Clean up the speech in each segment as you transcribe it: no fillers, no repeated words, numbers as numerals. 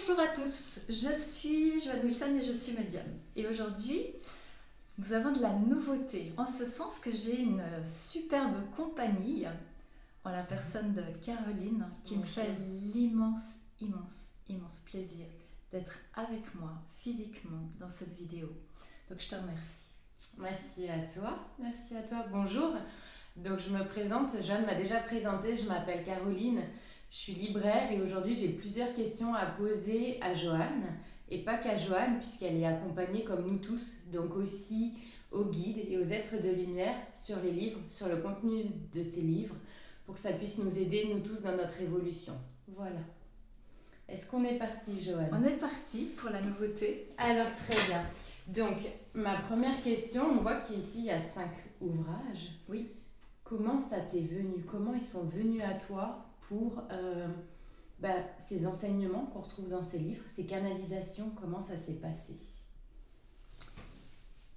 Bonjour à tous, je suis Joanne Wilson et je suis médium. Et aujourd'hui, nous avons de la nouveauté, en ce sens que j'ai une superbe compagnie, en la personne de Caroline, qui me fait immense plaisir d'être avec moi physiquement dans cette vidéo. Donc je te remercie. Merci à toi, bonjour. Donc je me présente, Joanne m'a déjà présenté, je m'appelle Caroline, je suis libraire et aujourd'hui j'ai plusieurs questions à poser à Joanne. Et pas qu'à Joanne puisqu'elle est accompagnée comme nous tous, donc aussi aux guides et aux êtres de lumière sur les livres, sur le contenu de ces livres, pour que ça puisse nous aider nous tous dans notre évolution. Voilà. Est-ce qu'on est parti, Joanne? On est parti pour la nouveauté. Alors très bien. Donc ma première question, on voit qu'ici il y a 5 ouvrages. Oui. Comment ça t'est venu? Comment ils sont venus à toi pour ces enseignements qu'on retrouve dans ces livres, ces canalisations, comment ça s'est passé?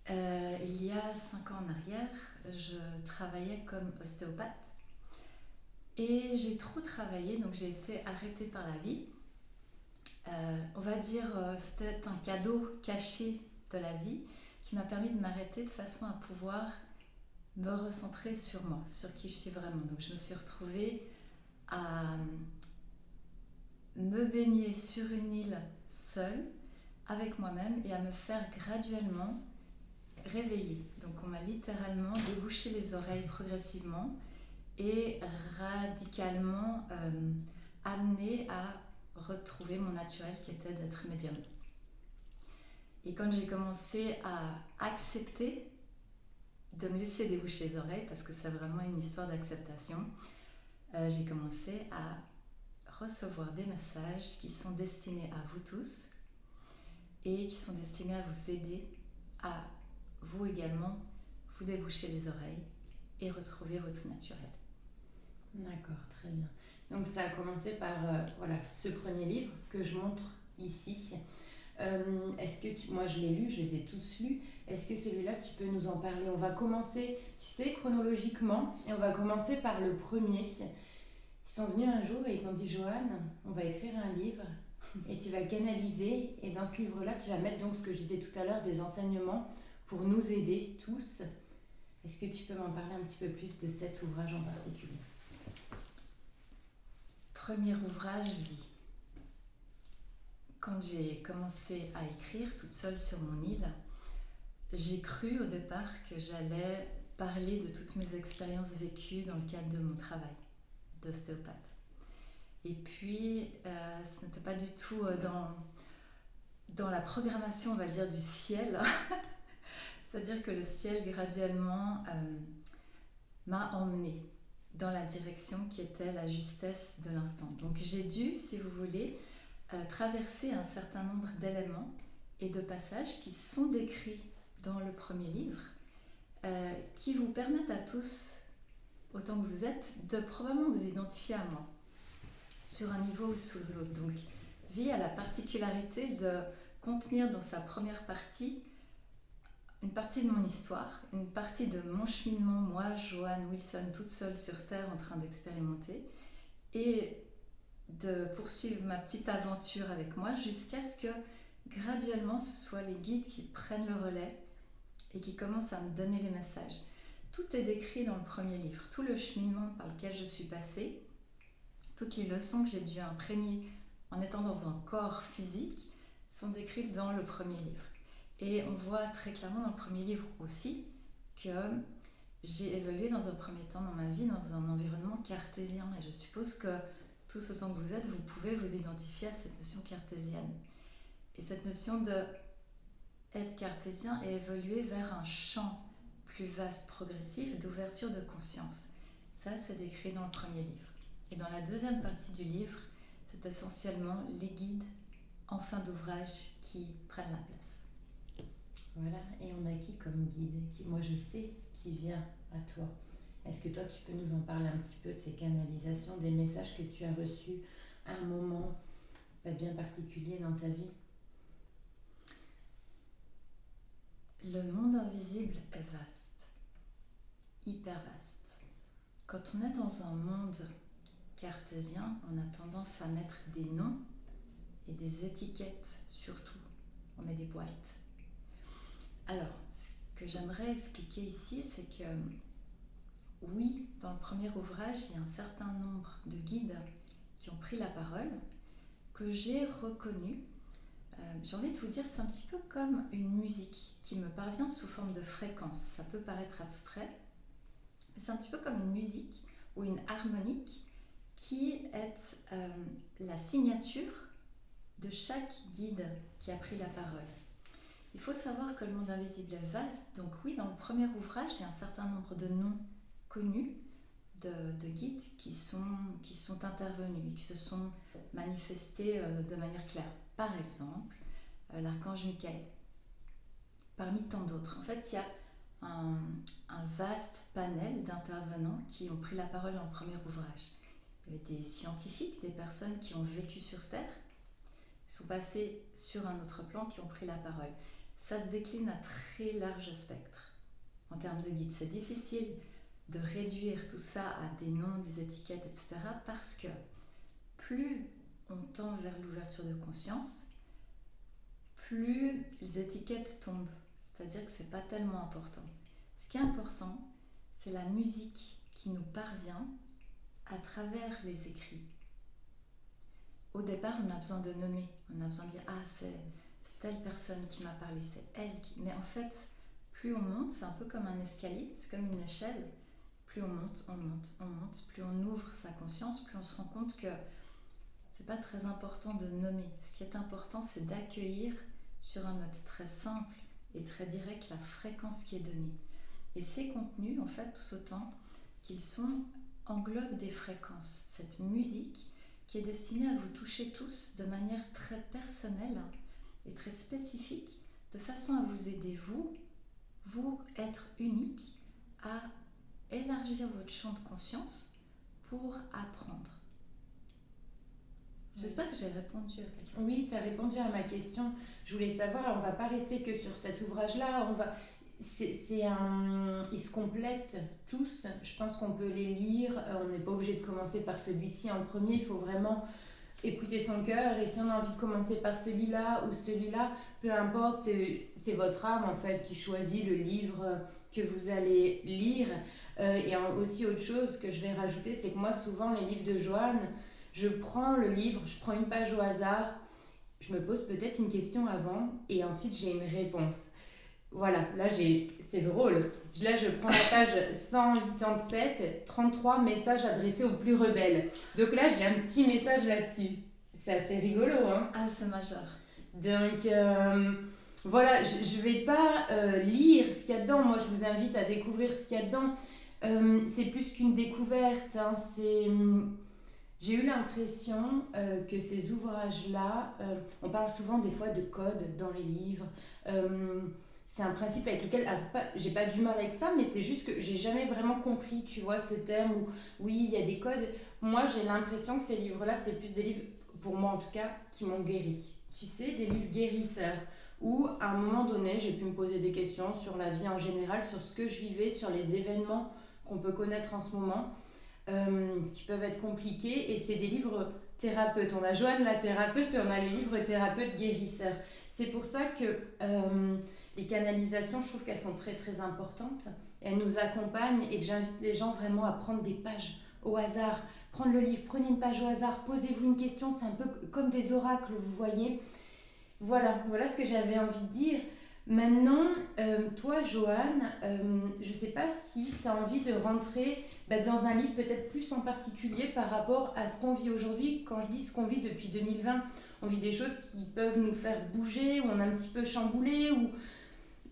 Il y a 5 ans en arrière, je travaillais comme ostéopathe et j'ai trop travaillé, donc j'ai été arrêtée par la vie. On va dire c'était un cadeau caché de la vie qui m'a permis de m'arrêter de façon à pouvoir me recentrer sur moi, sur qui je suis vraiment. Donc je me suis retrouvée à me baigner sur une île seule avec moi-même et à me faire graduellement réveiller. Donc on m'a littéralement débouché les oreilles progressivement et radicalement amenée à retrouver mon naturel qui était d'être médium. Et quand j'ai commencé à accepter de me laisser déboucher les oreilles, parce que c'est vraiment une histoire d'acceptation, j'ai commencé à recevoir des messages qui sont destinés à vous tous et qui sont destinés à vous aider à vous également vous déboucher les oreilles et retrouver votre naturel. D'accord, très bien. Donc ça a commencé par ce premier livre que je montre ici. Est-ce que moi je l'ai lu, je les ai tous lus. Est-ce que celui-là tu peux nous en parler? On va commencer, tu sais, chronologiquement, et on va commencer par le premier. Ils sont venus un jour et ils t'ont dit: Joanne, on va écrire un livre et tu vas canaliser, et dans ce livre-là tu vas mettre donc ce que je disais tout à l'heure, des enseignements pour nous aider tous. Est-ce que tu peux m'en parler un petit peu plus de cet ouvrage en particulier? Premier ouvrage, Vie. Quand j'ai commencé à écrire toute seule sur mon île, j'ai cru au départ que j'allais parler de toutes mes expériences vécues dans le cadre de mon travail d'ostéopathe. Et puis, ce n'était pas du tout dans la programmation, on va dire, du ciel. C'est-à-dire que le ciel, graduellement, m'a emmenée dans la direction qui était la justesse de l'instant. Donc j'ai dû, si vous voulez, traverser un certain nombre d'éléments et de passages qui sont décrits dans le premier livre, qui vous permettent à tous, autant que vous êtes, de probablement vous identifier à moi, sur un niveau ou sur l'autre. Donc Vie a la particularité de contenir dans sa première partie une partie de mon histoire, une partie de mon cheminement, moi, Joanne Wilson, toute seule sur Terre en train d'expérimenter, et de poursuivre ma petite aventure avec moi jusqu'à ce que graduellement ce soit les guides qui prennent le relais et qui commencent à me donner les messages. Tout est décrit dans le premier livre, tout le cheminement par lequel je suis passée, toutes les leçons que j'ai dû imprégner en étant dans un corps physique sont décrites dans le premier livre. Et on voit très clairement dans le premier livre aussi que j'ai évolué dans un premier temps dans ma vie dans un environnement cartésien. Et je suppose que tous autant que vous êtes, vous pouvez vous identifier à cette notion cartésienne. Et cette notion d'être cartésien est évoluée vers un champ plus vaste, progressif, d'ouverture de conscience. Ça, c'est décrit dans le premier livre. Et dans la deuxième partie du livre, c'est essentiellement les guides en fin d'ouvrage qui prennent la place. Voilà, et on a qui comme guide? Qui, moi je sais qui vient à toi. Est-ce que toi tu peux nous en parler un petit peu de ces canalisations, des messages que tu as reçus à un moment bien particulier dans ta vie? Le monde invisible est vaste, hyper vaste. Quand on est dans un monde cartésien, on a tendance à mettre des noms et des étiquettes surtout. On met des boîtes. Alors, ce que j'aimerais expliquer ici, c'est que oui, dans le premier ouvrage, il y a un certain nombre de guides qui ont pris la parole, que j'ai reconnus. J'ai envie de vous dire, c'est un petit peu comme une musique qui me parvient sous forme de fréquence. Ça peut paraître abstrait, mais c'est un petit peu comme une musique ou une harmonique qui est la signature de chaque guide qui a pris la parole. Il faut savoir que le monde invisible est vaste, donc oui, dans le premier ouvrage, il y a un certain nombre de noms connus de guides qui sont intervenus et qui se sont manifestés de manière claire. Par exemple, l'archange Michael, parmi tant d'autres. En fait, il y a un vaste panel d'intervenants qui ont pris la parole dans le premier ouvrage. Il y avait des scientifiques, des personnes qui ont vécu sur Terre, qui sont passés sur un autre plan, qui ont pris la parole. Ça se décline à très large spectre en termes de guides. C'est difficile de réduire tout ça à des noms, des étiquettes, etc. parce que plus on tend vers l'ouverture de conscience, plus les étiquettes tombent. C'est-à-dire que ce n'est pas tellement important. Ce qui est important, c'est la musique qui nous parvient à travers les écrits. Au départ, on a besoin de nommer, on a besoin de dire « Ah, c'est telle personne qui m'a parlé, c'est elle qui… » Mais en fait, plus on monte, c'est un peu comme un escalier, c'est comme une échelle. Plus on monte, on monte, on monte, plus on ouvre sa conscience, plus on se rend compte que c'est pas très important de nommer. Ce qui est important, c'est d'accueillir sur un mode très simple et très direct la fréquence qui est donnée. Et ces contenus, en fait, tout autant qu'ils englobent des fréquences. Cette musique qui est destinée à vous toucher tous de manière très personnelle et très spécifique, de façon à vous aider, vous être unique, à élargir votre champ de conscience pour apprendre. J'espère que j'ai répondu à ta question. Oui, tu as répondu à ma question. Je voulais savoir, on ne va pas rester que sur cet ouvrage-là. Ils se complètent tous. Je pense qu'on peut les lire. On n'est pas obligé de commencer par celui-ci en premier. Il faut vraiment écouter son cœur. Et si on a envie de commencer par celui-là ou celui-là, peu importe, c'est votre âme en fait qui choisit le livre que vous allez lire. Et aussi autre chose que je vais rajouter, c'est que moi souvent les livres de Joanne, je prends le livre, je prends une page au hasard, je me pose peut-être une question avant et ensuite j'ai une réponse. Voilà, là c'est drôle. Là je prends la page 187, 33 messages adressés aux plus rebelles. Donc là j'ai un petit message là-dessus. C'est assez rigolo, hein. Ah, c'est majeur. Donc voilà, je vais pas lire ce qu'il y a dedans. Moi je vous invite à découvrir ce qu'il y a dedans. C'est plus qu'une découverte, hein. J'ai eu l'impression que ces ouvrages-là, on parle souvent des fois de code dans les livres. C'est un principe avec lequel j'ai pas du mal avec ça, mais c'est juste que j'ai jamais vraiment compris, tu vois, ce thème où oui, il y a des codes. Moi, j'ai l'impression que ces livres-là, c'est plus des livres, pour moi en tout cas, qui m'ont guéri. Tu sais, des livres guérisseurs, où à un moment donné, j'ai pu me poser des questions sur la vie en général, sur ce que je vivais, sur les événements qu'on peut connaître en ce moment. Qui peuvent être compliqués, et c'est des livres thérapeutes. On a Joanne la thérapeute et on a les livres thérapeutes guérisseurs. C'est pour ça que les canalisations, je trouve qu'elles sont très très importantes. Elles nous accompagnent et que j'invite les gens vraiment à prendre des pages au hasard. Prendre le livre, prenez une page au hasard, posez-vous une question, c'est un peu comme des oracles, vous voyez. Voilà ce que j'avais envie de dire. Maintenant, toi, Joanne, je ne sais pas si tu as envie de rentrer dans un livre peut-être plus en particulier par rapport à ce qu'on vit aujourd'hui. Quand je dis ce qu'on vit depuis 2020, on vit des choses qui peuvent nous faire bouger, où on est un petit peu chamboulé, où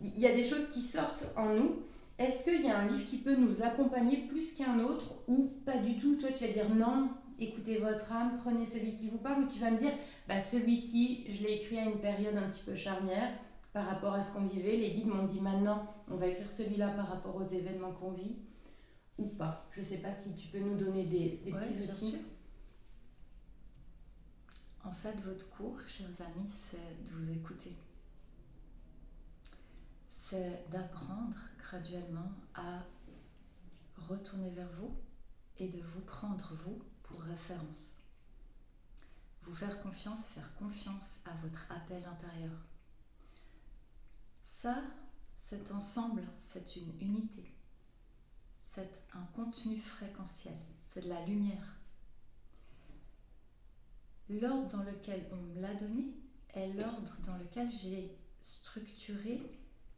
il y a des choses qui sortent en nous. Est-ce qu'il y a un livre qui peut nous accompagner plus qu'un autre, ou pas du tout? Toi, tu vas dire non, écoutez votre âme, prenez celui qui vous parle, ou tu vas me dire celui-ci, je l'ai écrit à une période un petit peu charnière par rapport à ce qu'on vivait. Les guides m'ont dit maintenant, on va écrire celui-là par rapport aux événements qu'on vit, ou pas. Je ne sais pas si tu peux nous donner des petits outils. Bien sûr. En fait, votre cours, chers amis, c'est de vous écouter. C'est d'apprendre graduellement à retourner vers vous et de vous prendre, vous, pour référence. Vous faire confiance à votre appel intérieur. Ça, cet ensemble, c'est une unité. C'est un contenu fréquentiel, c'est de la lumière. L'ordre dans lequel on me l'a donné est l'ordre dans lequel j'ai structuré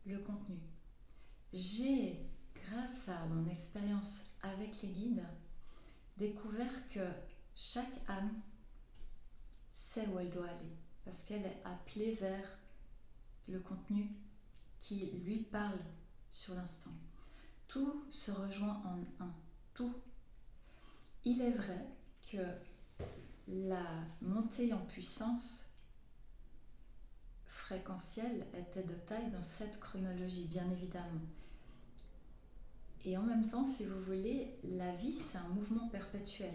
le contenu. J'ai, grâce à mon expérience avec les guides, découvert que chaque âme sait où elle doit aller, parce qu'elle est appelée vers le contenu qui lui parle sur l'instant. Tout se rejoint en un, tout. Il est vrai que la montée en puissance fréquentielle était de taille dans cette chronologie, bien évidemment. Et en même temps, si vous voulez, la vie, c'est un mouvement perpétuel.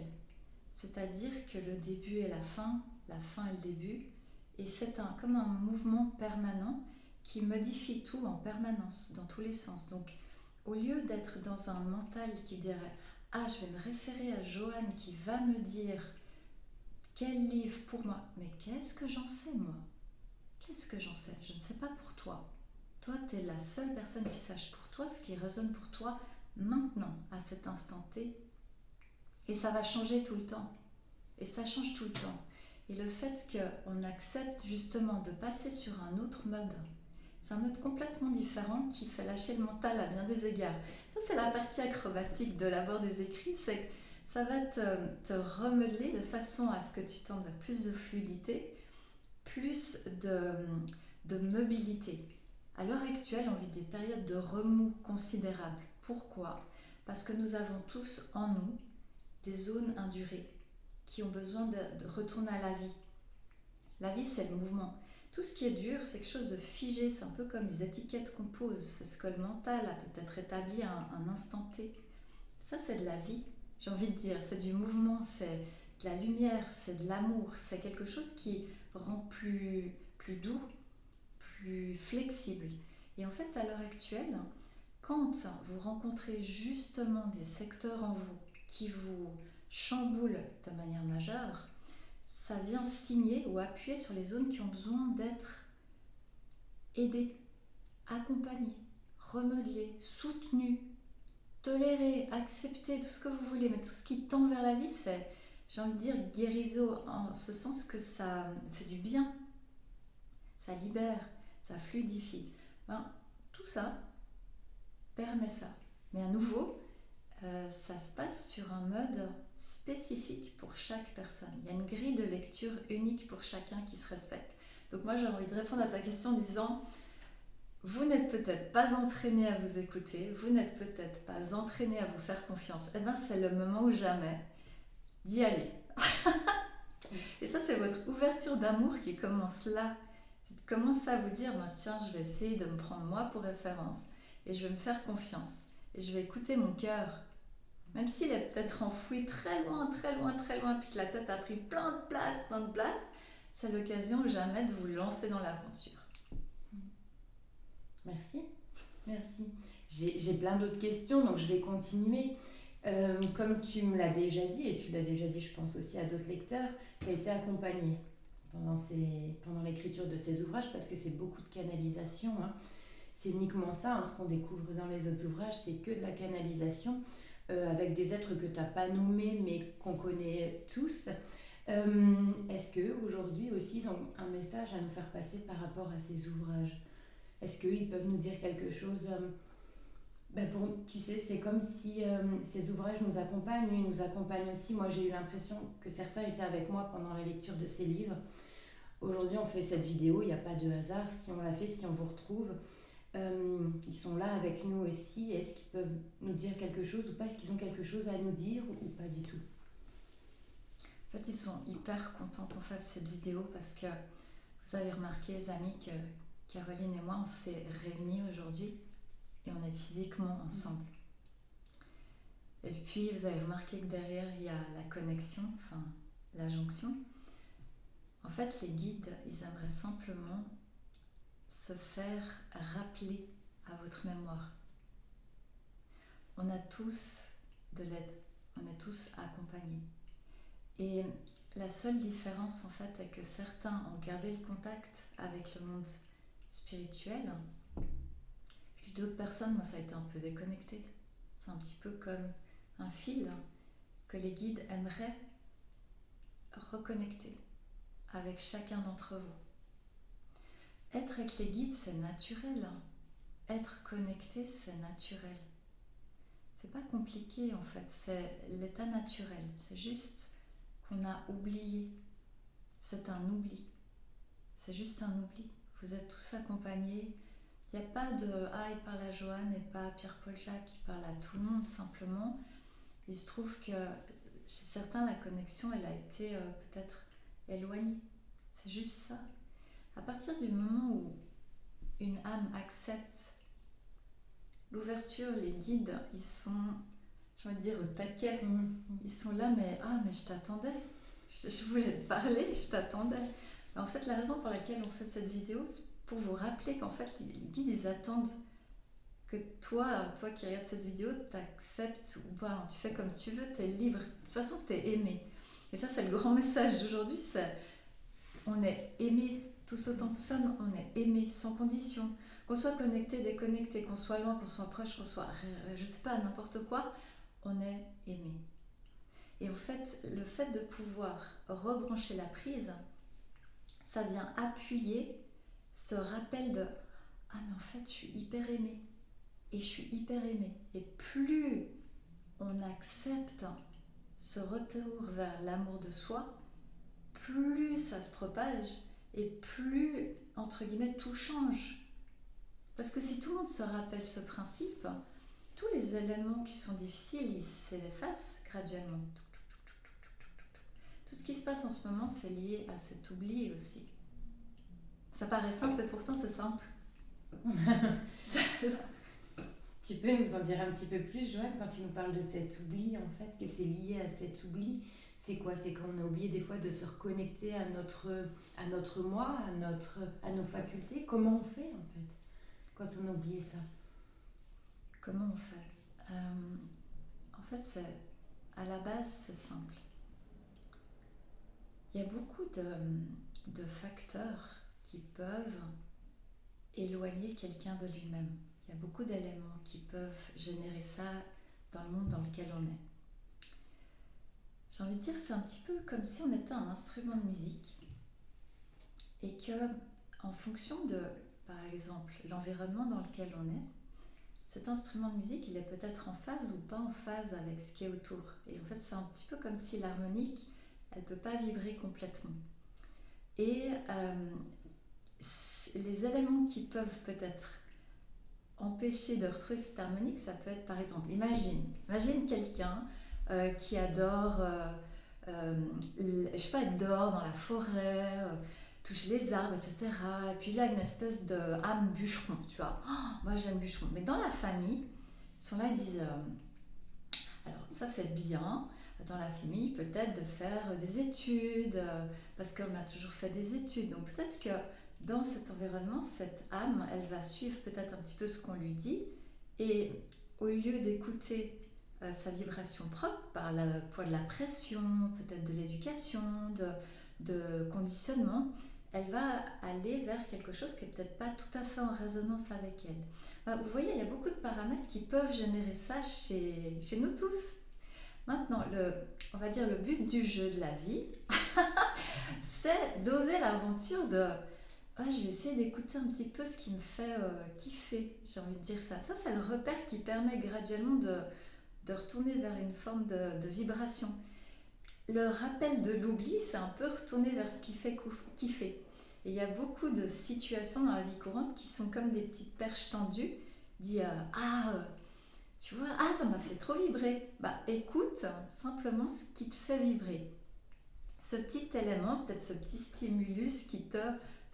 C'est-à-dire que le début est la fin est le début, et c'est comme un mouvement permanent qui modifie tout en permanence, dans tous les sens. Donc, au lieu d'être dans un mental qui dirait « Ah, je vais me référer à Joanne qui va me dire quel livre pour moi. » Mais qu'est-ce que j'en sais, moi ? Qu'est-ce que j'en sais ? Je ne sais pas pour toi. Toi, tu es la seule personne qui sache pour toi ce qui résonne pour toi maintenant, à cet instant T. Et ça va changer tout le temps. Et ça change tout le temps. Et le fait qu'on accepte justement de passer sur un autre mode, c'est un mode complètement différent qui fait lâcher le mental à bien des égards. Ça, c'est la partie acrobatique de l'abord des écrits, c'est que ça va te remodeler de façon à ce que tu tendes vers plus de fluidité, plus de mobilité. À l'heure actuelle, on vit des périodes de remous considérables. Pourquoi ? Parce que nous avons tous en nous des zones indurées qui ont besoin de retourner à la vie. La vie, c'est le mouvement. Tout ce qui est dur, c'est quelque chose de figé. C'est un peu comme les étiquettes qu'on pose. C'est ce que le mental a peut-être établi à un instant T. Ça, c'est de la vie, j'ai envie de dire. C'est du mouvement, c'est de la lumière, c'est de l'amour. C'est quelque chose qui rend plus doux, plus flexible. Et en fait, à l'heure actuelle, quand vous rencontrez justement des secteurs en vous qui vous chamboulent de manière majeure, ça vient signer ou appuyer sur les zones qui ont besoin d'être aidées, accompagnées, remodelées, soutenues, tolérées, acceptées, tout ce que vous voulez, mais tout ce qui tend vers la vie, c'est, j'ai envie de dire, guérisot, en ce sens que ça fait du bien, ça libère, ça fluidifie. Tout ça permet ça. Mais à nouveau, ça se passe sur un mode spécifique pour chaque personne. Il y a une grille de lecture unique pour chacun qui se respecte. Donc moi, j'ai envie de répondre à ta question en disant, vous n'êtes peut-être pas entraîné à vous écouter, vous n'êtes peut-être pas entraîné à vous faire confiance. Eh bien, c'est le moment ou jamais d'y aller. Et ça, c'est votre ouverture d'amour qui commence là. Commencez à vous dire, tiens, je vais essayer de me prendre moi pour référence et je vais me faire confiance et je vais écouter mon cœur. Même s'il est peut-être enfoui très loin, très loin, très loin, puis que la tête a pris plein de place, c'est l'occasion jamais de vous lancer dans l'aventure. Merci. J'ai plein d'autres questions, donc je vais continuer. Comme tu me l'as déjà dit, et tu l'as déjà dit, je pense aussi à d'autres lecteurs, tu as été accompagnée pendant l'écriture de ces ouvrages, parce que c'est beaucoup de canalisation. C'est uniquement ça, ce qu'on découvre dans les autres ouvrages, c'est que de la canalisation, avec des êtres que tu n'as pas nommés, mais qu'on connaît tous. Est-ce qu'aujourd'hui aussi, ils ont un message à nous faire passer par rapport à ces ouvrages ? Est-ce qu'ils peuvent nous dire quelque chose ? Tu sais, c'est comme si ces ouvrages nous accompagnent, ils nous accompagnent aussi. Moi, j'ai eu l'impression que certains étaient avec moi pendant la lecture de ces livres. Aujourd'hui, on fait cette vidéo, il n'y a pas de hasard. Si on l'a fait, si on vous retrouve, ils sont là avec nous aussi. Est-ce qu'ils peuvent nous dire quelque chose ou pas ? Est-ce qu'ils ont quelque chose à nous dire ou pas du tout ? En fait, ils sont hyper contents qu'on fasse cette vidéo parce que vous avez remarqué, les amis, que Caroline et moi, on s'est réunis aujourd'hui et on est physiquement ensemble. Et puis, vous avez remarqué que derrière, il y a la connexion, enfin, la jonction. En fait, les guides, ils aimeraient simplement se faire rappeler à votre mémoire. On a tous de l'aide, on est tous accompagnés. Et La seule différence en fait est que certains ont gardé le contact avec le monde spirituel, puis d'autres personnes, moi ça a été un peu déconnecté. C'est un petit peu comme un fil que les guides aimeraient reconnecter avec chacun d'entre vous. Être avec les guides, c'est naturel. Être connecté, c'est naturel. C'est pas compliqué en fait, c'est l'état naturel. C'est juste qu'on a oublié. C'est un oubli. C'est juste un oubli. Vous êtes tous accompagnés. Il n'y a pas de « il parle à Joanne et pas à Pierre-Paul Jacques, il parle à tout le monde simplement ». Il se trouve que chez certains, la connexion, elle a été peut-être éloignée. C'est juste ça. À partir du moment où une âme accepte l'ouverture, les guides, ils sont, j'ai envie de dire, au taquet. Ils sont là, mais je t'attendais. Je voulais te parler, je t'attendais. Mais en fait, la raison pour laquelle on fait cette vidéo, c'est pour vous rappeler qu'en fait, les guides, ils attendent que toi qui regardes cette vidéo, t'acceptes ou pas. Tu fais comme tu veux, t'es libre. De toute façon, t'es aimé. Et ça, c'est le grand message d'aujourd'hui, c'est on est aimé tous autant que nous sommes, on est aimé sans condition. Qu'on soit connecté, déconnecté, qu'on soit loin, qu'on soit proche, qu'on soit, je sais pas, n'importe quoi, on est aimé. Et en fait, le fait de pouvoir rebrancher la prise, ça vient appuyer ce rappel de « Ah mais en fait, je suis hyper aimée. Et je suis hyper aimée. » Et plus on accepte ce retour vers l'amour de soi, plus ça se propage et plus, entre guillemets, tout change. Parce que si tout le monde se rappelle ce principe, tous les éléments qui sont difficiles, ils s'effacent graduellement. Tout ce qui se passe en ce moment, c'est lié à cet oubli aussi. Ça paraît simple, et pourtant c'est simple. Tu peux nous en dire un petit peu plus, Joanne, quand tu nous parles de cet oubli, en fait, que c'est lié à cet oubli? C'est quoi? C'est qu'on a oublié des fois de se reconnecter à notre moi, à nos facultés. Comment on fait, en fait, quand on a oublié ça? Comment on fait? En fait, à la base, c'est simple. Il y a beaucoup de facteurs qui peuvent éloigner quelqu'un de lui-même. Il y a beaucoup d'éléments qui peuvent générer ça dans le monde dans lequel on est. J'ai envie de dire, c'est un petit peu comme si on était un instrument de musique et que, en fonction de, par exemple, l'environnement dans lequel on est, cet instrument de musique, il est peut-être en phase ou pas en phase avec ce qui est autour. Et en fait, c'est un petit peu comme si l'harmonique, elle ne peut pas vibrer complètement. Et les éléments qui peuvent peut-être empêcher de retrouver cette harmonique, ça peut être par exemple, imagine quelqu'un qui adore, je sais pas, être dehors dans la forêt, toucher les arbres, etc. Et puis là, une espèce de âme bûcheron, tu vois. Oh, moi, j'aime bûcheron. Mais dans la famille, ils sont là, ils disent, alors ça fait bien dans la famille peut-être de faire des études, parce qu'on a toujours fait des études. Donc peut-être que dans cet environnement, cette âme, elle va suivre peut-être un petit peu ce qu'on lui dit, et au lieu d'écouter sa vibration propre par le poids de la pression, peut-être de l'éducation, de conditionnement, elle va aller vers quelque chose qui n'est peut-être pas tout à fait en résonance avec elle. Vous voyez, il y a beaucoup de paramètres qui peuvent générer ça chez nous tous. Maintenant, on va dire le but du jeu de la vie, c'est d'oser l'aventure de je vais essayer d'écouter un petit peu ce qui me fait kiffer, j'ai envie de dire ça. Ça, c'est le repère qui permet graduellement de retourner vers une forme de vibration. Le rappel de l'oubli, c'est un peu retourner vers ce qui fait kiffer. Et il y a beaucoup de situations dans la vie courante qui sont comme des petites perches tendues, tu vois, ça m'a fait trop vibrer. Écoute simplement ce qui te fait vibrer. Ce petit élément, peut-être ce petit stimulus qui te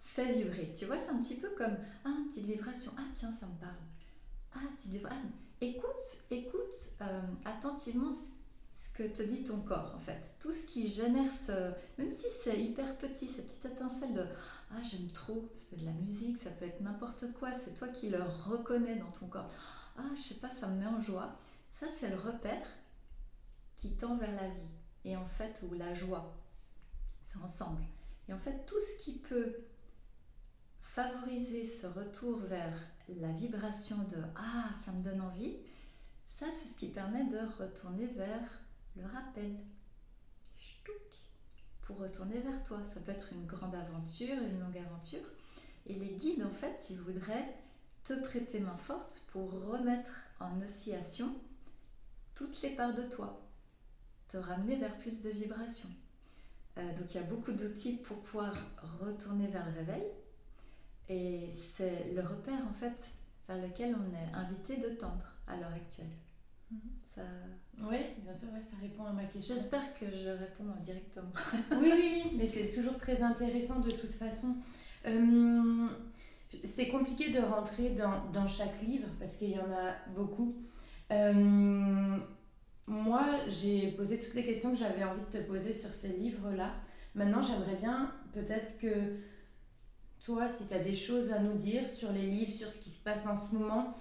fait vibrer. Tu vois, c'est un petit peu comme une petite vibration. Tiens, ça me parle. Petite vibration. Écoute attentivement ce que te dit ton corps, en fait. Tout ce qui génère même si c'est hyper petit, cette petite étincelle de j'aime trop. Ça peut être de la musique, ça peut être n'importe quoi. C'est toi qui le reconnais dans ton corps. Je sais pas, ça me met en joie. Ça, c'est le repère qui tend vers la vie. Et en fait, ou la joie. c'est ensemble. Et en fait, tout ce qui peut favoriser ce retour vers la vibration de ah, ça me donne envie, ça c'est ce qui permet de retourner vers le rappel. Pour retourner vers toi. Ça peut être une grande aventure, une longue aventure. Et les guides, en fait, ils voudraient te prêter main forte pour remettre en oscillation toutes les parts de toi, te ramener vers plus de vibrations. Donc il y a beaucoup d'outils pour pouvoir retourner vers le réveil. Et c'est le repère, en fait, vers lequel on est invité de tendre à l'heure actuelle. Ça... Oui, bien sûr, ouais, ça répond à ma question. J'espère que je réponds directement. Oui, mais c'est toujours très intéressant de toute façon. C'est compliqué de rentrer dans chaque livre parce qu'il y en a beaucoup. Moi, j'ai posé toutes les questions que j'avais envie de te poser sur ces livres-là. Maintenant, j'aimerais bien peut-être que toi, si tu as des choses à nous dire sur les livres, sur ce qui se passe en ce moment,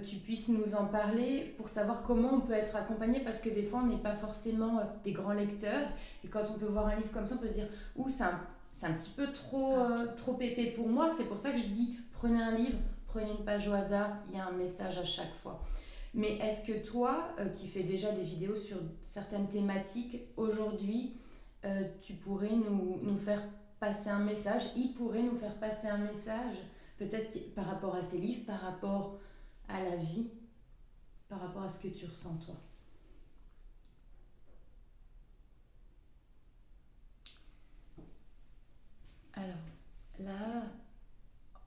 tu puisses nous en parler pour savoir comment on peut être accompagné, parce que des fois on n'est pas forcément des grands lecteurs, et quand on peut voir un livre comme ça on peut se dire ouh, c'est un petit peu trop épais pour moi. C'est pour ça que je dis prenez un livre, prenez une page au hasard, il y a un message à chaque fois. Mais est-ce que toi qui fais déjà des vidéos sur certaines thématiques aujourd'hui, tu pourrais nous faire passer un message, il pourrait nous faire passer un message peut-être par rapport à ces livres, par rapport à la vie, par rapport à ce que tu ressens toi? Alors, là,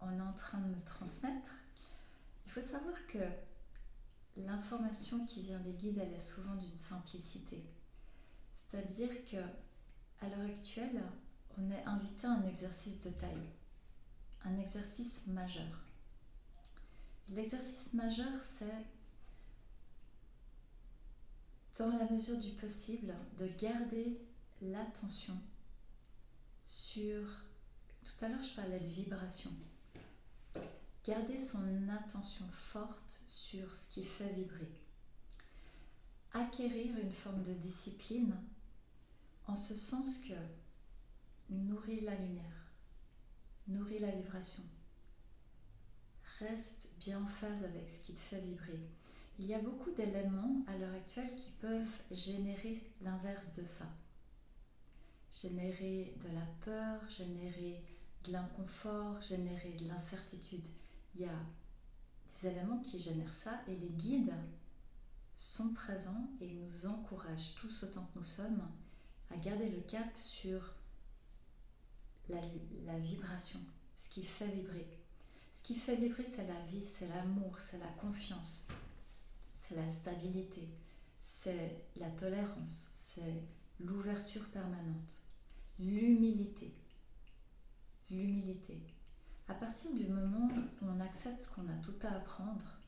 on est en train de me transmettre. Il faut savoir que l'information qui vient des guides, elle est souvent d'une simplicité. C'est-à-dire que à l'heure actuelle, on est invité à un exercice de taille, un exercice majeur. L'exercice majeur, c'est, dans la mesure du possible, de garder l'attention sur... Tout à l'heure, je parlais de vibration. Garder son attention forte sur ce qui fait vibrer. Acquérir une forme de discipline en ce sens que nourrir la lumière, nourrir la vibration. Reste bien en phase avec ce qui te fait vibrer. Il y a beaucoup d'éléments à l'heure actuelle qui peuvent générer l'inverse de ça. Générer de la peur, générer de l'inconfort, générer de l'incertitude. Il y a des éléments qui génèrent ça et les guides sont présents et nous encouragent tous autant que nous sommes à garder le cap sur la vibration, ce qui fait vibrer. Ce qui fait vibrer, c'est la vie, c'est l'amour, c'est la confiance, c'est la stabilité, c'est la tolérance, c'est l'ouverture permanente, l'humilité. L'humilité. À partir du moment où on accepte qu'on a tout à apprendre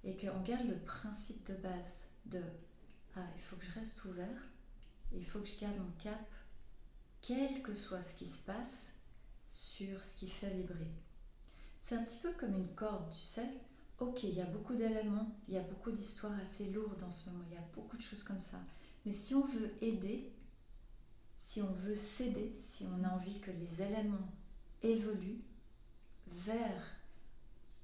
et qu'on garde le principe de base de « Ah, il faut que je reste ouvert, il faut que je garde mon cap, quel que soit ce qui se passe, sur ce qui fait vibrer. » C'est un petit peu comme une corde, tu sais. Ok, il y a beaucoup d'éléments, il y a beaucoup d'histoires assez lourdes en ce moment, il y a beaucoup de choses comme ça. Mais si on veut aider, si on veut s'aider, si on a envie que les éléments évoluent vers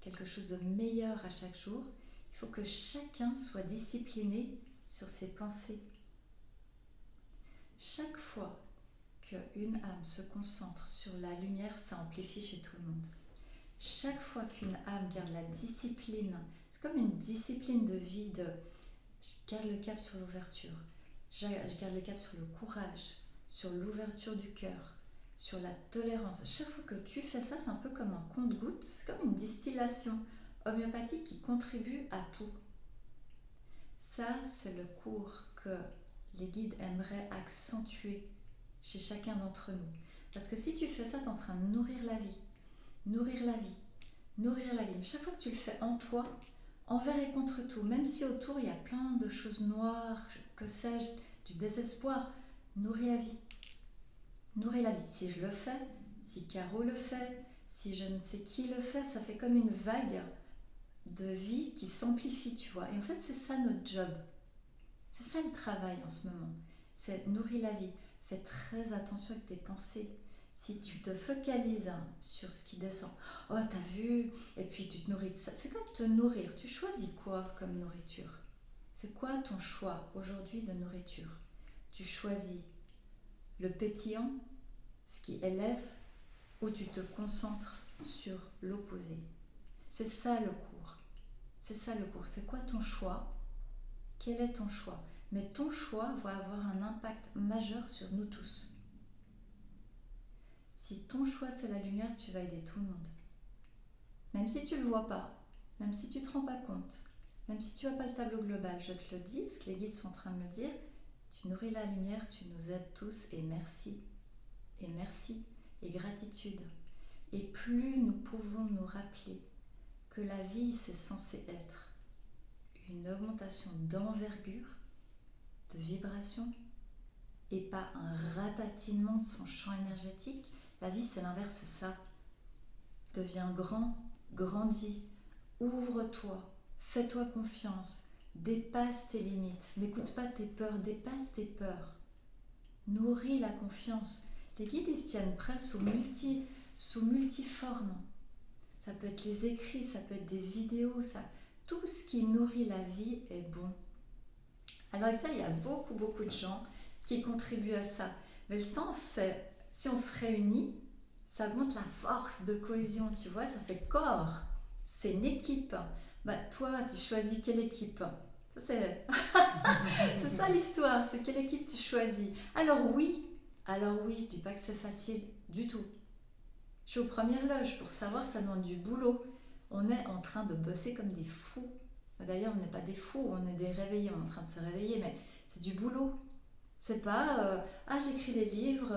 quelque chose de meilleur à chaque jour, il faut que chacun soit discipliné sur ses pensées. Chaque fois qu'une âme se concentre sur la lumière, ça amplifie chez tout le monde. Chaque fois qu'une âme garde la discipline, c'est comme une discipline de vie de je garde le cap sur l'ouverture, je garde le cap sur le courage, sur l'ouverture du cœur, sur la tolérance. Chaque fois que tu fais ça, c'est un peu comme un compte-gouttes, c'est comme une distillation homéopathique qui contribue à tout. Ça, c'est le cours que les guides aimeraient accentuer chez chacun d'entre nous. Parce que si tu fais ça, tu es en train de nourrir la vie. Nourrir la vie. Nourrir la vie. Mais chaque fois que tu le fais en toi, envers et contre tout, même si autour il y a plein de choses noires, que sais-je, du désespoir, nourrir la vie. Nourrir la vie. Si je le fais, si Caro le fait, si je ne sais qui le fait, ça fait comme une vague de vie qui s'amplifie, tu vois. Et en fait, c'est ça notre job. C'est ça le travail en ce moment. C'est nourrir la vie. Fais très attention avec tes pensées. Si tu te focalises sur ce qui descend, oh t'as vu, et puis tu te nourris de ça, c'est comme te nourrir. Tu choisis quoi comme nourriture? C'est quoi ton choix aujourd'hui de nourriture? Tu choisis le pétillant, ce qui élève, ou tu te concentres sur l'opposé? C'est ça le cours. C'est ça le cours. C'est quoi ton choix? Quel est ton choix? Mais ton choix va avoir un impact majeur sur nous tous. Si ton choix c'est la lumière, tu vas aider tout le monde. Même si tu ne le vois pas, même si tu ne te rends pas compte, même si tu n'as pas le tableau global, je te le dis, parce que les guides sont en train de me le dire, tu nourris la lumière, tu nous aides tous, et merci, et gratitude. Et plus nous pouvons nous rappeler que la vie c'est censé être une augmentation d'envergure, de vibration, et pas un ratatinement de son champ énergétique. La vie c'est l'inverse, c'est ça. Deviens grand, grandis, ouvre-toi, fais-toi confiance, dépasse tes limites, n'écoute pas tes peurs, dépasse tes peurs. Nourris la confiance. Les guides ils se tiennent prêts sous multiformes. Ça peut être les écrits, ça peut être des vidéos, tout ce qui nourrit la vie est bon. À l'heure actuelle, il y a beaucoup de gens qui contribuent à ça. Mais le sens, c'est, si on se réunit, ça augmente la force de cohésion, tu vois, ça fait corps. C'est une équipe. Bah, toi, tu choisis quelle équipe? C'est ça l'histoire, c'est quelle équipe tu choisis. Alors oui, je dis pas que c'est facile du tout. Je suis aux premières loges pour savoir que ça demande du boulot. On est en train de bosser comme des fous. D'ailleurs, on n'est pas des fous, on est des réveillés, on est en train de se réveiller, mais c'est du boulot. C'est pas j'écris les livres.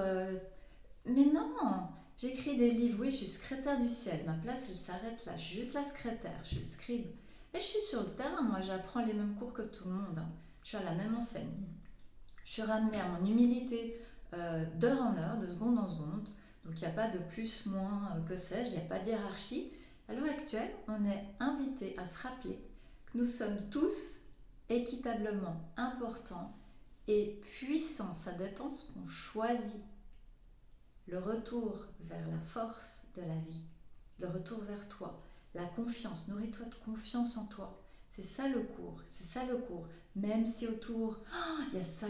Mais non, j'écris des livres, oui, je suis secrétaire du ciel. Ma place, elle s'arrête là. Je suis juste la secrétaire, je suis le scribe. Mais je suis sur le terrain, moi, j'apprends les mêmes cours que tout le monde. Je suis à la même enseigne. Je suis ramenée à mon humilité d'heure en heure, de seconde en seconde. Donc il n'y a pas de plus, moins, que sais-je, il n'y a pas de hiérarchie. À l'heure actuelle, on est invité à se rappeler que nous sommes tous équitablement importants et puissants. Ça dépend de ce qu'on choisit. Le retour vers la force de la vie, le retour vers toi, la confiance, nourris-toi de confiance en toi. C'est ça le cours. Même si autour, il y a ça,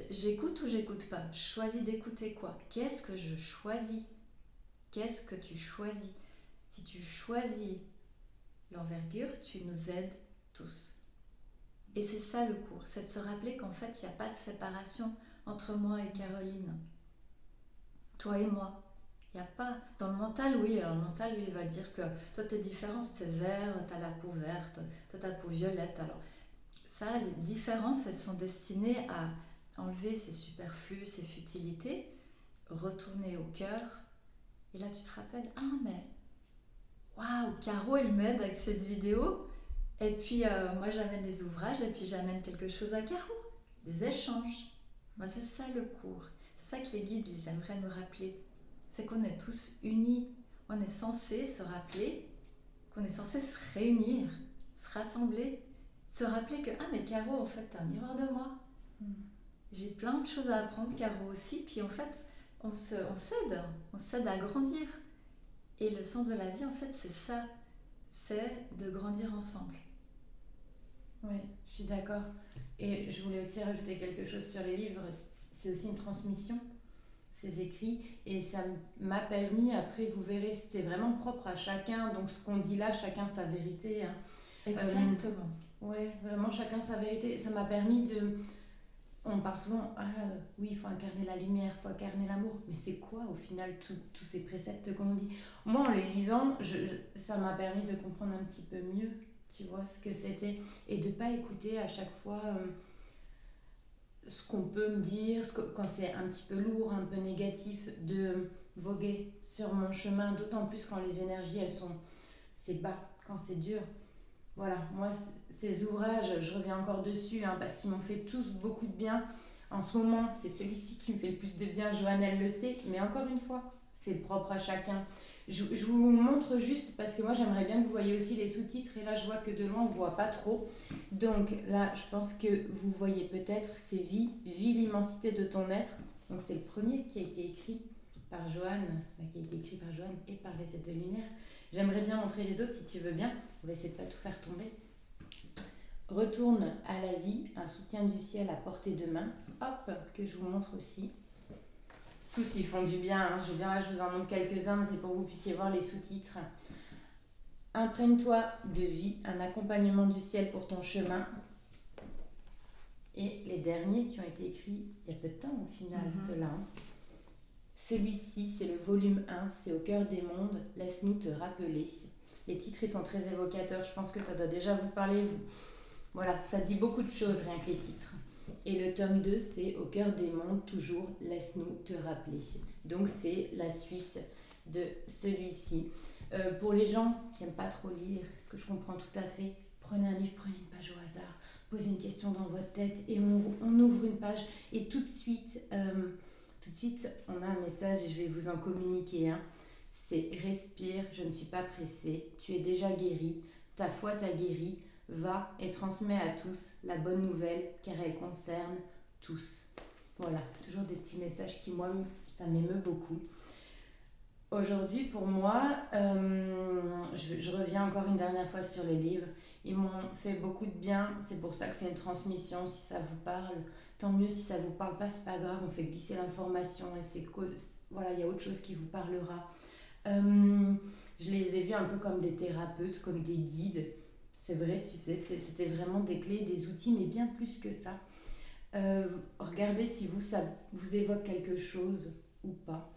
j'écoute ou j'écoute pas. Je choisis d'écouter quoi? Qu'est-ce que je choisis? Qu'est-ce que tu choisis? Si tu choisis l'envergure, tu nous aides tous. Et c'est ça le cours, c'est de se rappeler qu'en fait, il n'y a pas de séparation entre moi et Caroline. Toi et moi. Il n'y a pas. Dans le mental, oui. Alors, le mental, lui, il va dire que toi, t'es différent, t'es vert, t'as la peau verte, toi, t'as la peau violette. Alors, ça, les différences, elles sont destinées à enlever ces superflus, ces futilités, retourner au cœur. Et là, tu te rappelles, mais waouh, Caro, elle m'aide avec cette vidéo. Et puis, moi, j'amène les ouvrages et puis j'amène quelque chose à Caro. Des échanges. Moi, c'est ça le cours. C'est ça que les guides, ils aimeraient nous rappeler. C'est qu'on est tous unis. On est censé se rappeler qu'on est censé se réunir, se rassembler, se rappeler que mais Caro, en fait, t'es un miroir de moi. J'ai plein de choses à apprendre, Caro aussi. Puis en fait, on s'aide à grandir. Et le sens de la vie, en fait, c'est ça. C'est de grandir ensemble. Oui, je suis d'accord. Et je voulais aussi rajouter quelque chose sur les livres. C'est aussi une transmission, ces écrits. Et ça m'a permis, après, vous verrez, c'est vraiment propre à chacun. Donc ce qu'on dit là, chacun sa vérité. Hein. Exactement. Ouais, vraiment chacun sa vérité. Ça m'a permis de... On parle souvent, oui, il faut incarner la lumière, il faut incarner l'amour. Mais c'est quoi au final tous ces préceptes qu'on nous dit? Moi, en les lisant, ça m'a permis de comprendre un petit peu mieux, tu vois, ce que c'était. Et de ne pas écouter à chaque fois ce qu'on peut me dire, quand c'est un petit peu lourd, un peu négatif, de voguer sur mon chemin. D'autant plus quand les énergies, c'est bas, quand c'est dur. Voilà, moi, ces ouvrages, je reviens encore dessus, parce qu'ils m'ont fait tous beaucoup de bien. En ce moment, c'est celui-ci qui me fait le plus de bien, Joanne, elle le sait. Mais encore une fois, c'est propre à chacun. Je vous montre juste, parce que moi, j'aimerais bien que vous voyez aussi les sous-titres. Et là, je vois que de loin, on ne voit pas trop. Donc là, je pense que vous voyez peut-être, c'est vie l'immensité de ton être. Donc c'est le premier qui a été écrit par Joanne, et par les êtres de lumière. J'aimerais bien montrer les autres si tu veux bien. On va essayer de ne pas tout faire tomber. Retourne à la vie, un soutien du ciel à portée de main. Hop, que je vous montre aussi. Tous y font du bien, hein. Je veux dire, là, je vous en montre quelques-uns, mais c'est pour que vous puissiez voir les sous-titres. Imprègne-toi de vie, un accompagnement du ciel pour ton chemin. Et les derniers qui ont été écrits il y a peu de temps au final, ceux-là. Hein. Celui-ci, c'est le volume 1, c'est au cœur des mondes, laisse-nous te rappeler. Les titres, ils sont très évocateurs, je pense que ça doit déjà vous parler. Voilà, ça dit beaucoup de choses, rien que les titres. Et le tome 2, c'est au cœur des mondes, toujours, laisse-nous te rappeler. Donc c'est la suite de celui-ci. Pour les gens qui n'aiment pas trop lire, ce que je comprends tout à fait, prenez un livre, prenez une page au hasard, posez une question dans votre tête et on ouvre une page et tout de suite, on a un message et je vais vous en communiquer un. C'est respire, je ne suis pas pressée, tu es déjà guéri, ta foi t'a guéri, va et transmets à tous la bonne nouvelle car elle concerne tous. Voilà, toujours des petits messages qui, moi, ça m'émeut beaucoup. Aujourd'hui, pour moi, je reviens encore une dernière fois sur les livres. Ils m'ont fait beaucoup de bien. C'est pour ça que c'est une transmission. Si ça vous parle, tant mieux. Si ça ne vous parle pas, c'est pas grave. On fait glisser l'information et voilà, il y a autre chose qui vous parlera. Je les ai vus un peu comme des thérapeutes, comme des guides. C'est vrai, tu sais, c'était vraiment des clés, des outils, mais bien plus que ça. Regardez si ça vous évoque quelque chose ou pas.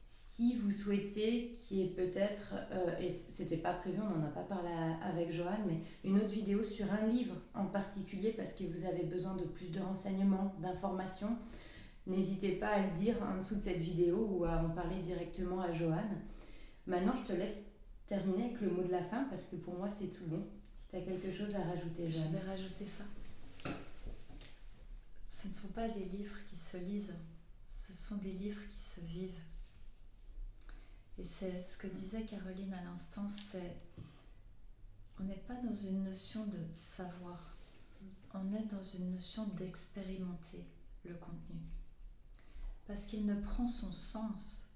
Si vous souhaitez qu'il y ait peut-être, et c'était pas prévu, on n'en a pas parlé avec Joanne, mais une autre vidéo sur un livre en particulier parce que vous avez besoin de plus de renseignements, d'informations, n'hésitez pas à le dire en dessous de cette vidéo ou à en parler directement à Joanne. Maintenant, je te laisse terminer avec le mot de la fin parce que pour moi, c'est tout bon. Si tu as quelque chose à rajouter, Joanne. Je vais rajouter ça. Ce ne sont pas des livres qui se lisent, ce sont des livres qui se vivent. Et c'est ce que disait Caroline à l'instant, c'est on n'est pas dans une notion de savoir, on est dans une notion d'expérimenter le contenu. Parce qu'il ne prend son sens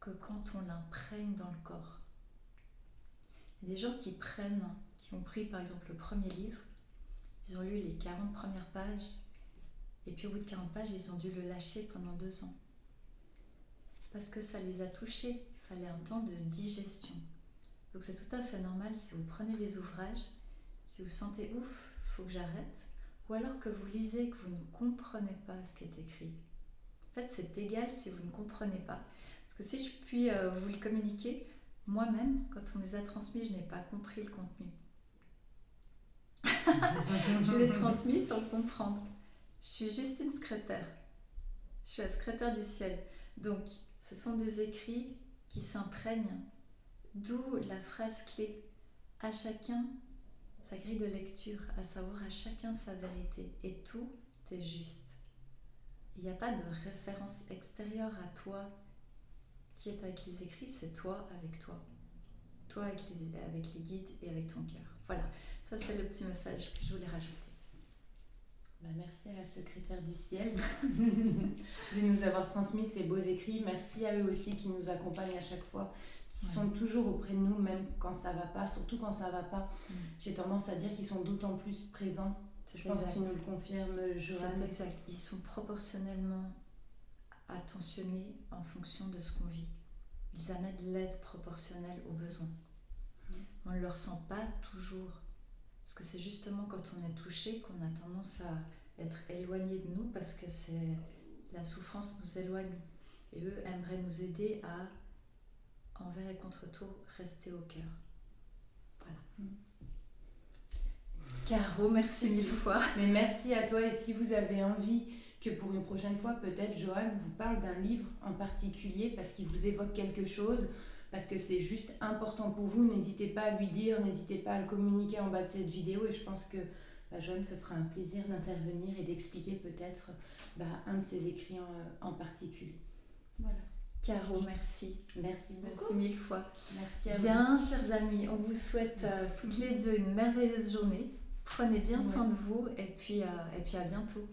que quand on l'imprègne dans le corps. Il y a des gens qui ont pris par exemple le premier livre, ils ont lu les 40 premières pages, et puis au bout de 40 pages, ils ont dû le lâcher pendant 2 ans. Parce que ça les a touchés. Il fallait un temps de digestion. Donc c'est tout à fait normal si vous prenez les ouvrages, si vous sentez ouf, il faut que j'arrête, ou alors que vous lisez et que vous ne comprenez pas ce qui est écrit. En fait, c'est égal si vous ne comprenez pas. Parce que si je puis vous le communiquer, moi-même, quand on me les a transmis, je n'ai pas compris le contenu. Je l'ai transmis sans le comprendre. Je suis juste une secrétaire. Je suis la secrétaire du ciel. Donc, ce sont des écrits qui s'imprègnent, d'où la phrase clé. À chacun sa grille de lecture, à savoir à chacun sa vérité. Et tout est juste. Il n'y a pas de référence extérieure à toi qui est avec les écrits, c'est toi avec toi. Toi avec les guides et avec ton cœur. Voilà, ça c'est le petit message que je voulais rajouter. Merci à la secrétaire du ciel de nous avoir transmis ces beaux écrits. Merci à eux aussi qui nous accompagnent à chaque fois, qui sont toujours auprès de nous, même quand ça va pas, surtout quand ça va pas. J'ai tendance à dire qu'ils sont d'autant plus présents. Je pense que tu nous le confirmes, Joanne. C'est exact. Ils sont proportionnellement attentionnés en fonction de ce qu'on vit. Ils amènent l'aide proportionnelle aux besoins. On ne le ressent pas toujours. Parce que c'est justement quand on est touché qu'on a tendance à être éloigné de nous parce que la souffrance nous éloigne. Et eux aimeraient nous aider à, envers et contre tout, rester au cœur. Voilà. Caro, merci 1000 fois. Mais merci à toi. Et si vous avez envie que pour une prochaine fois, peut-être Joanne vous parle d'un livre en particulier parce qu'il vous évoque quelque chose, parce que c'est juste important pour vous, n'hésitez pas à lui dire, n'hésitez pas à le communiquer en bas de cette vidéo et je pense que Joanne se fera un plaisir d'intervenir et d'expliquer peut-être un de ses écrits en particulier. Voilà. Caro, merci. Merci beaucoup. Merci 1000 fois. Merci à vous. Bien, chers amis, on vous souhaite toutes les deux une merveilleuse journée. Prenez bien soin de vous et puis à bientôt.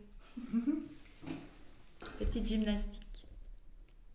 Petite gymnastique.